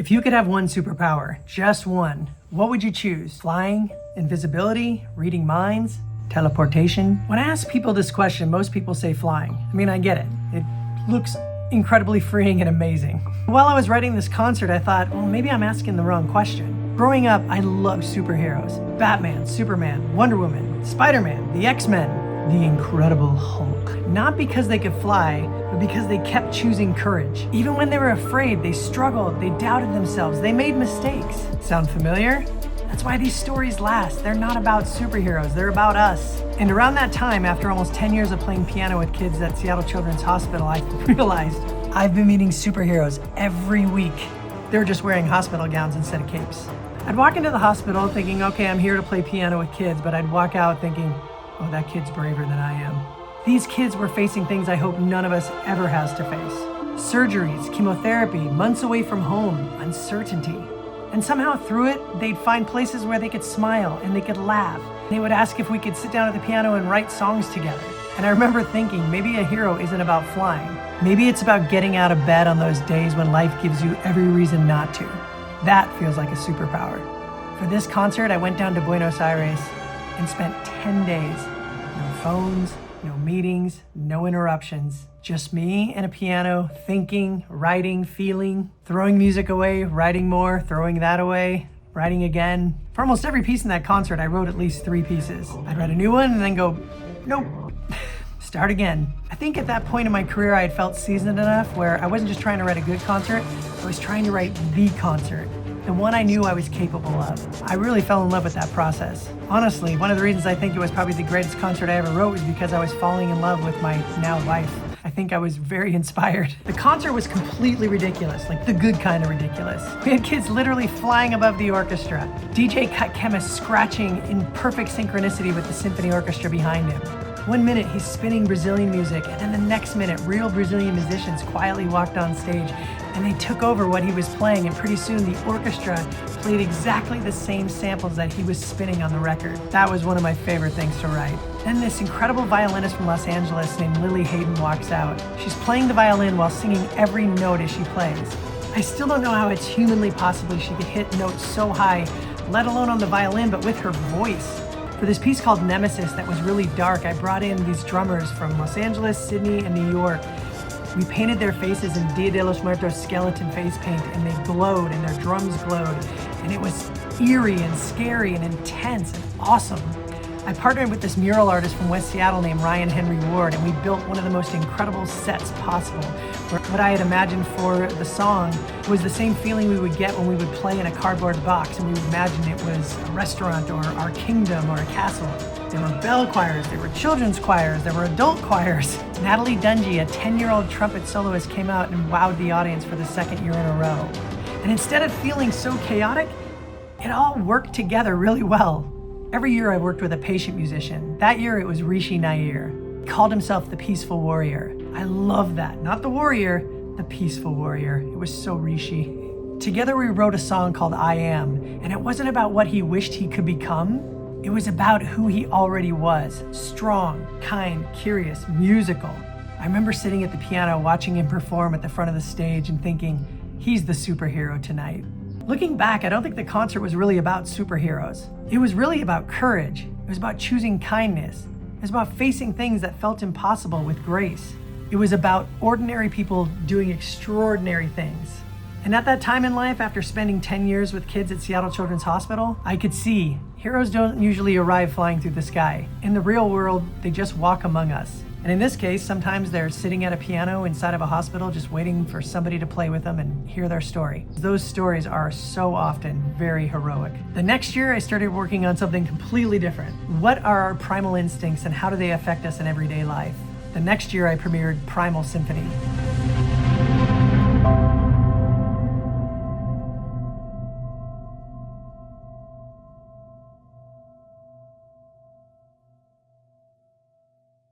If you could have one superpower, just one, what would you choose? Flying, invisibility, reading minds, teleportation? When I ask people this question, most people say flying. I mean, I get it. It looks incredibly freeing and amazing. While I was writing this concert, I thought, well, maybe I'm asking the wrong question. Growing up, I loved superheroes. Batman, Superman, Wonder Woman, Spider-Man, the X-Men, the Incredible Hulk. Not because they could fly, but because they kept choosing courage. Even when they were afraid, they struggled, they doubted themselves, they made mistakes. Sound familiar? That's why these stories last. They're not about superheroes, they're about us. And around that time, after almost 10 years of playing piano with kids at Seattle Children's Hospital, I realized I've been meeting superheroes every week. They were just wearing hospital gowns instead of capes. I'd walk into the hospital thinking, okay, I'm here to play piano with kids, but I'd walk out thinking, oh, that kid's braver than I am. These kids were facing things I hope none of us ever has to face. Surgeries, chemotherapy, months away from home, uncertainty. And somehow through it, they'd find places where they could smile and they could laugh. They would ask if we could sit down at the piano and write songs together. And I remember thinking, maybe a hero isn't about flying. Maybe it's about getting out of bed on those days when life gives you every reason not to. That feels like a superpower. For this concert, I went down to Buenos Aires and spent 10 days. No phones, no meetings, no interruptions. Just me and a piano, thinking, writing, feeling, throwing music away, writing more, throwing that away, writing again. For almost every piece in that concert, I wrote at least 3 pieces. I'd write a new one and then go, nope, start again. I think at that point in my career, I had felt seasoned enough where I wasn't just trying to write a good concert, I was trying to write the concert. The one I knew I was capable of. I really fell in love with that process. Honestly, one of the reasons I think it was probably the greatest concert I ever wrote was because I was falling in love with my now wife. I think I was very inspired. The concert was completely ridiculous, like the good kind of ridiculous. We had kids literally flying above the orchestra. DJ cut Chemist scratching in perfect synchronicity with the symphony orchestra behind him. One minute he's spinning Brazilian music, and then the next minute real Brazilian musicians quietly walked on stage and they took over what he was playing, and pretty soon the orchestra played exactly the same samples that he was spinning on the record. That was one of my favorite things to write. Then this incredible violinist from Los Angeles named Lili Haydn walks out. She's playing the violin while singing every note as she plays. I still don't know how it's humanly possible she could hit notes so high, let alone on the violin, but with her voice. For this piece called Nemesis that was really dark, I brought in these drummers from Los Angeles, Sydney, and New York. We painted their faces in Dia de los Muertos skeleton face paint, and they glowed and their drums glowed, and it was eerie and scary and intense and awesome. I partnered with this mural artist from West Seattle named Ryan Henry Ward, and we built one of the most incredible sets possible. What I had imagined for the song was the same feeling we would get when we would play in a cardboard box and we would imagine it was a restaurant or our kingdom or a castle. There were bell choirs, there were children's choirs, there were adult choirs. Nataly, Dungey, a 10-year-old trumpet soloist, came out and wowed the audience for the 2nd year in a row. And instead of feeling so chaotic, it all worked together really well. Every year I worked with a patient musician. That year it was Rishi Nair. He called himself the Peaceful Warrior. I love that. Not the warrior, the peaceful warrior. It was so Rishi. Together we wrote a song called I Am, and it wasn't about what he wished he could become. It was about who he already was. Strong, kind, curious, musical. I remember sitting at the piano watching him perform at the front of the stage and thinking, he's the superhero tonight. Looking back, I don't think the concert was really about superheroes. It was really about courage. It was about choosing kindness. It was about facing things that felt impossible with grace. It was about ordinary people doing extraordinary things. And at that time in life, after spending 10 years with kids at Seattle Children's Hospital, I could see heroes don't usually arrive flying through the sky. In the real world, they just walk among us. And in this case, sometimes they're sitting at a piano inside of a hospital just waiting for somebody to play with them and hear their story. Those stories are so often very heroic. The next year, I started working on something completely different. What are our primal instincts and how do they affect us in everyday life? The next year, I premiered Primal Symphony.